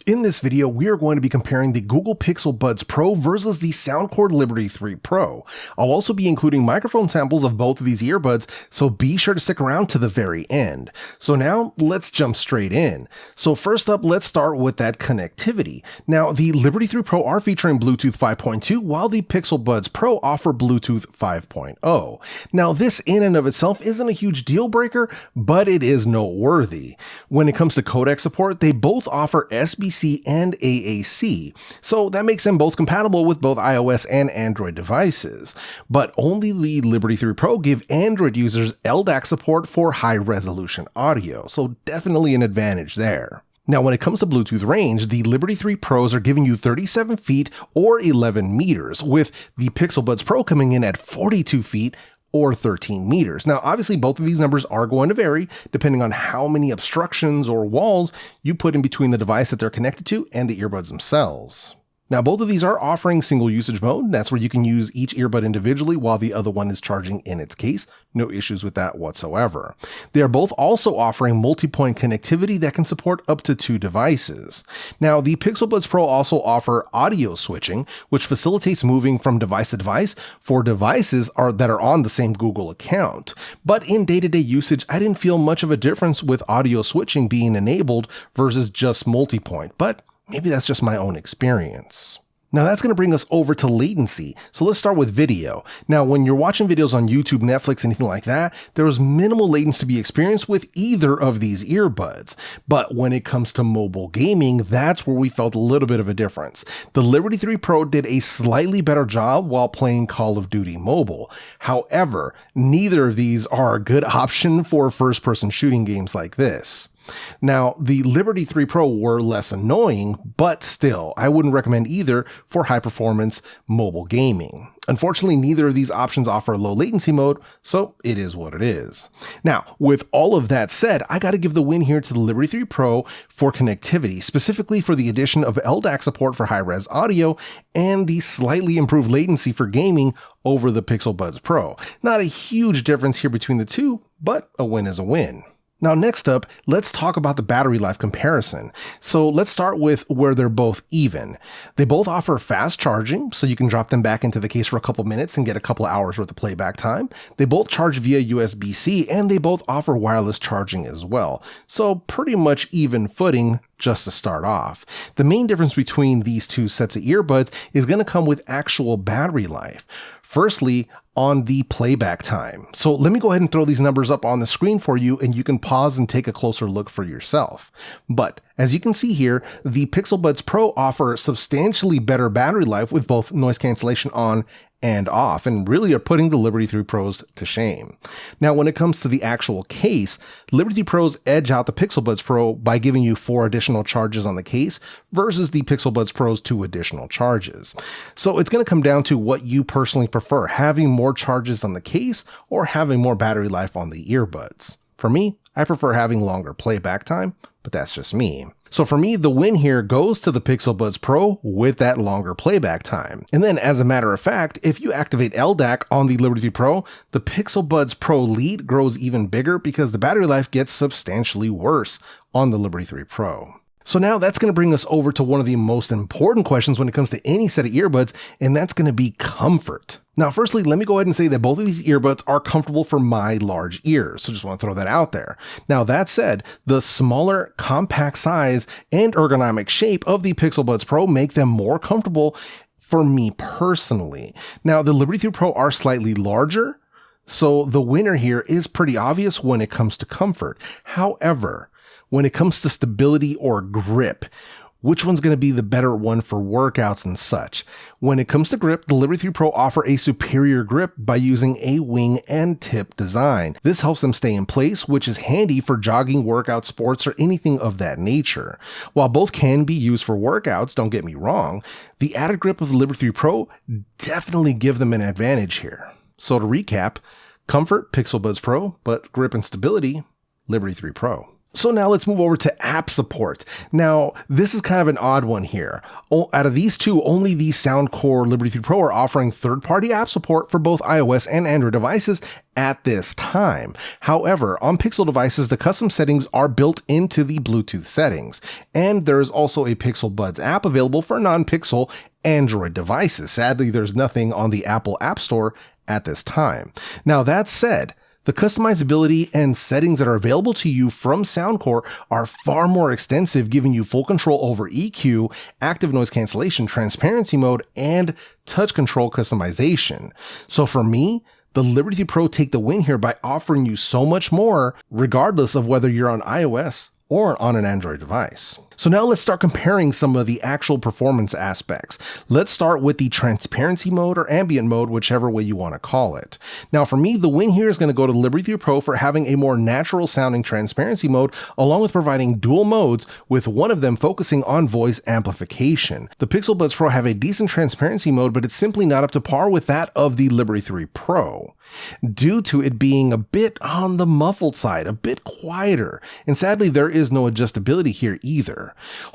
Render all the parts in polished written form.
In this video, we are going to be comparing the Google Pixel Buds Pro versus the Soundcore Liberty 3 Pro. I'll also be including microphone samples of both of these earbuds, so be sure to stick around to the very end. So now, let's jump straight in. So first up, let's start with that connectivity. Now, the Liberty 3 Pro are featuring Bluetooth 5.2, while the Pixel Buds Pro offer Bluetooth 5.0. Now, this in and of itself isn't a huge deal breaker, but it is noteworthy. When it comes to codec support, they both offer SBC and AAC, so that makes them both compatible with both iOS and Android devices. But only the Liberty 3 Pro give Android users LDAC support for high-resolution audio, so definitely an advantage there. Now, when it comes to Bluetooth range, the Liberty 3 Pros are giving you 37 feet or 11 meters, with the Pixel Buds Pro coming in at 42 feet or 13 meters. Now, obviously, both of these numbers are going to vary depending on how many obstructions or walls you put in between the device that they're connected to and the earbuds themselves. Now, both of these are offering single usage mode. That's where you can use each earbud individually while the other one is charging in its case. No issues with that whatsoever. They are both also offering multi-point connectivity that can support up to 2 devices. Now, the Pixel Buds Pro also offer audio switching, which facilitates moving from device to device for devices that are on the same Google account. But in day-to-day usage, I didn't feel much of a difference with audio switching being enabled versus just multi-point, but maybe that's just my own experience. Now that's going to bring us over to latency. So let's start with video. Now, when you're watching videos on YouTube, Netflix, anything like that, there was minimal latency to be experienced with either of these earbuds. But when it comes to mobile gaming, that's where we felt a little bit of a difference. The Liberty 3 Pro did a slightly better job while playing Call of Duty Mobile. However, neither of these are a good option for first-person shooting games like this. Now, the Liberty 3 Pro were less annoying, but still, I wouldn't recommend either for high-performance mobile gaming. Unfortunately, neither of these options offer low latency mode, so it is what it is. Now, with all of that said, I gotta give the win here to the Liberty 3 Pro for connectivity, specifically for the addition of LDAC support for high-res audio and the slightly improved latency for gaming over the Pixel Buds Pro. Not a huge difference here between the two, but a win is a win. Now, next up, let's talk about the battery life comparison. So let's start with where they're both even. They both offer fast charging, so you can drop them back into the case for a couple minutes and get a couple hours worth of playback time. They both charge via USB-C, and they both offer wireless charging as well. So pretty much even footing just to start off. The main difference between these two sets of earbuds is going to come with actual battery life. Firstly, on the playback time. So let me go ahead and throw these numbers up on the screen for you, and you can pause and take a closer look for yourself. But as you can see here, the Pixel Buds Pro offer substantially better battery life with both noise cancellation on and off, and really are putting the Liberty 3 Pros to shame. Now, when it comes to the actual case, Liberty 3 Pros edge out the Pixel Buds Pro by giving you 4 additional charges on the case versus the Pixel Buds Pro's 2 additional charges. So it's going to come down to what you personally prefer, having more charges on the case or having more battery life on the earbuds. For me, I prefer having longer playback time, but that's just me. So for me, the win here goes to the Pixel Buds Pro with that longer playback time. And then as a matter of fact, if you activate LDAC on the Liberty 3 Pro, the Pixel Buds Pro lead grows even bigger because the battery life gets substantially worse on the Liberty 3 Pro. So now that's going to bring us over to one of the most important questions when it comes to any set of earbuds, and that's going to be comfort. Now, firstly, let me go ahead and say that both of these earbuds are comfortable for my large ears, so just want to throw that out there. Now, that said, the smaller, compact size and ergonomic shape of the Pixel Buds Pro make them more comfortable for me personally. Now, the Liberty 3 Pro are slightly larger, so the winner here is pretty obvious when it comes to comfort. However, when it comes to stability or grip, which one's going to be the better one for workouts and such? When it comes to grip, the Liberty 3 Pro offer a superior grip by using a wing and tip design. This helps them stay in place, which is handy for jogging, workout, sports, or anything of that nature. While both can be used for workouts, don't get me wrong, the added grip of the Liberty 3 Pro definitely give them an advantage here. So to recap, comfort, Pixel Buds Pro, but grip and stability, Liberty 3 Pro. So now let's move over to app support. Now, this is kind of an odd one here. Out of these two, only the Soundcore Liberty 3 Pro are offering third-party app support for both iOS and Android devices at this time. However, on Pixel devices, the custom settings are built into the Bluetooth settings, and there is also a Pixel Buds app available for non-Pixel Android devices. Sadly, there's nothing on the Apple App Store at this time. Now, that said, the customizability and settings that are available to you from Soundcore are far more extensive, giving you full control over EQ, active noise cancellation, transparency mode, and touch control customization. So for me, the Liberty 3 Pro take the win here by offering you so much more, regardless of whether you're on iOS or on an Android device. So now let's start comparing some of the actual performance aspects. Let's start with the transparency mode or ambient mode, whichever way you want to call it. Now for me, the win here is going to go to Liberty 3 Pro for having a more natural sounding transparency mode, along with providing dual modes, with one of them focusing on voice amplification. The Pixel Buds Pro have a decent transparency mode, but it's simply not up to par with that of the Liberty 3 Pro, due to it being a bit on the muffled side, a bit quieter, and sadly there is no adjustability here either.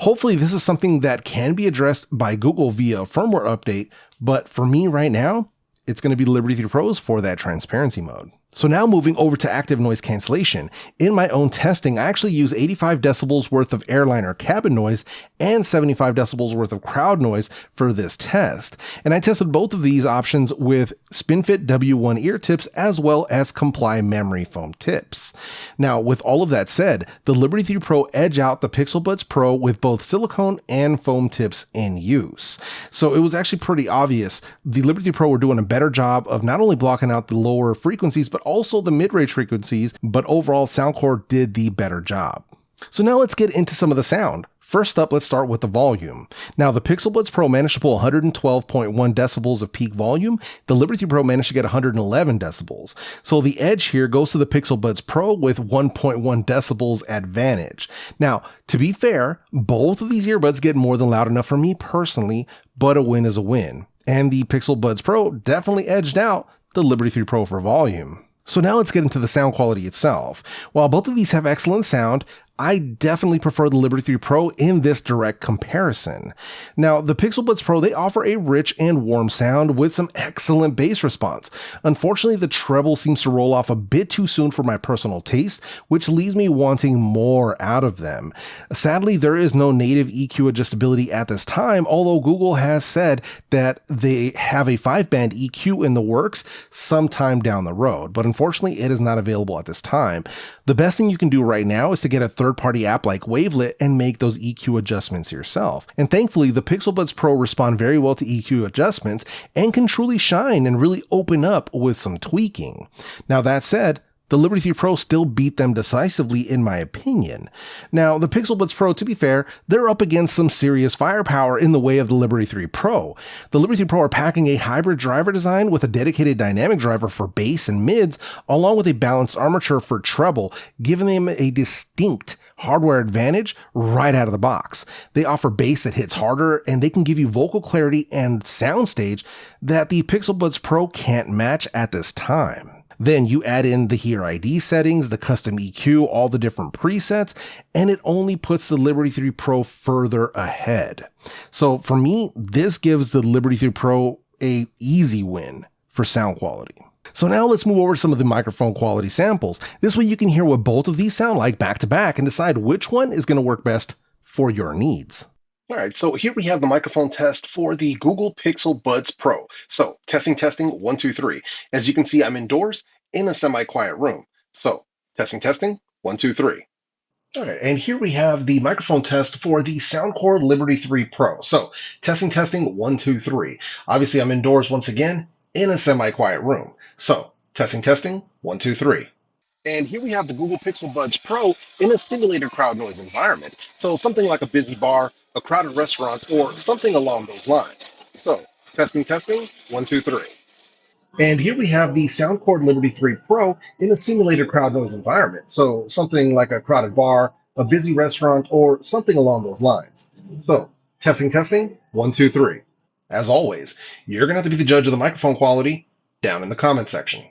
Hopefully this is something that can be addressed by Google via a firmware update, but for me right now, it's going to be Liberty 3 Pros for that transparency mode. So now moving over to active noise cancellation. In my own testing, I actually use 85 decibels worth of airliner cabin noise and 75 decibels worth of crowd noise for this test. And I tested both of these options with SpinFit W1 ear tips as well as Comply memory foam tips. Now, with all of that said, the Liberty 3 Pro edge out the Pixel Buds Pro with both silicone and foam tips in use. So it was actually pretty obvious the Liberty 3 Pro were doing a better job of not only blocking out the lower frequencies, but also the mid-range frequencies, but overall Soundcore did the better job. So now let's get into some of the sound. First up, let's start with the volume. Now, the Pixel Buds Pro managed to pull 112.1 decibels of peak volume. The Liberty Pro managed to get 111 decibels. So the edge here goes to the Pixel Buds Pro with 1.1 decibels advantage. Now, to be fair, both of these earbuds get more than loud enough for me personally, but a win is a win. And the Pixel Buds Pro definitely edged out the Liberty 3 Pro for volume. So now let's get into the sound quality itself. While both of these have excellent sound, I definitely prefer the Liberty 3 Pro in this direct comparison. Now, the Pixel Buds Pro, they offer a rich and warm sound with some excellent bass response. Unfortunately, the treble seems to roll off a bit too soon for my personal taste, which leaves me wanting more out of them. Sadly, there is no native EQ adjustability at this time, although Google has said that they have a 5-band EQ in the works sometime down the road, but unfortunately, it is not available at this time. The best thing you can do right now is to get a third-party app like Wavelet and make those EQ adjustments yourself. And thankfully, the Pixel Buds Pro respond very well to EQ adjustments and can truly shine and really open up with some tweaking. Now that said, the Liberty 3 Pro still beat them decisively in my opinion. Now, the Pixel Buds Pro, to be fair, they're up against some serious firepower in the way of the Liberty 3 Pro. The Liberty 3 Pro are packing a hybrid driver design with a dedicated dynamic driver for bass and mids, along with a balanced armature for treble, giving them a distinct hardware advantage right out of the box. They offer bass that hits harder, and they can give you vocal clarity and soundstage that the Pixel Buds Pro can't match at this time. Then you add in the Hear ID settings, the custom EQ, all the different presets, and it only puts the Liberty 3 Pro further ahead. So for me, this gives the Liberty 3 Pro a easy win for sound quality. So now let's move over to some of the microphone quality samples. This way you can hear what both of these sound like back to back and decide which one is going to work best for your needs. All right, so here we have the microphone test for the Google Pixel Buds Pro. So testing, 1, 2, 3. As you can see, I'm indoors in a semi-quiet room. So testing, 1, 2, 3. All right, and here we have the microphone test for the Soundcore Liberty 3 Pro. So testing, 1, 2, 3. Obviously, I'm indoors once again in a semi-quiet room. So testing, 1, 2, 3. And here we have the Google Pixel Buds Pro in a simulated crowd noise environment. So something like a busy bar, a crowded restaurant, or something along those lines. So testing, 1, 2, 3. And here we have the Soundcore Liberty 3 Pro in a simulated crowd noise environment. So something like a crowded bar, a busy restaurant, or something along those lines. So testing, 1, 2, 3. As always, you're going to have to be the judge of the microphone quality down in the comment section.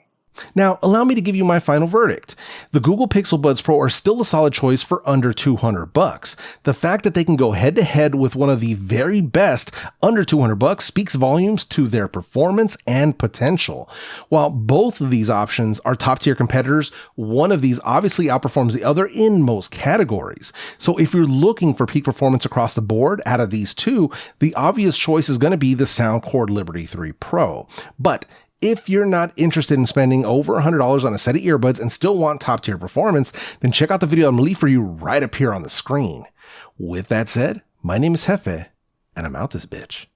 Now, allow me to give you my final verdict. The Google Pixel Buds Pro are still a solid choice for under $200. The fact that they can go head to head with one of the very best under $200 speaks volumes to their performance and potential. While both of these options are top tier competitors, one of these obviously outperforms the other in most categories. So if you're looking for peak performance across the board out of these two, the obvious choice is going to be the Soundcore Liberty 3 Pro. But if you're not interested in spending over $100 on a set of earbuds and still want top tier performance, then check out the video I'm going to leave for you right up here on the screen. With that said, my name is JEFE, and I'm out this bitch.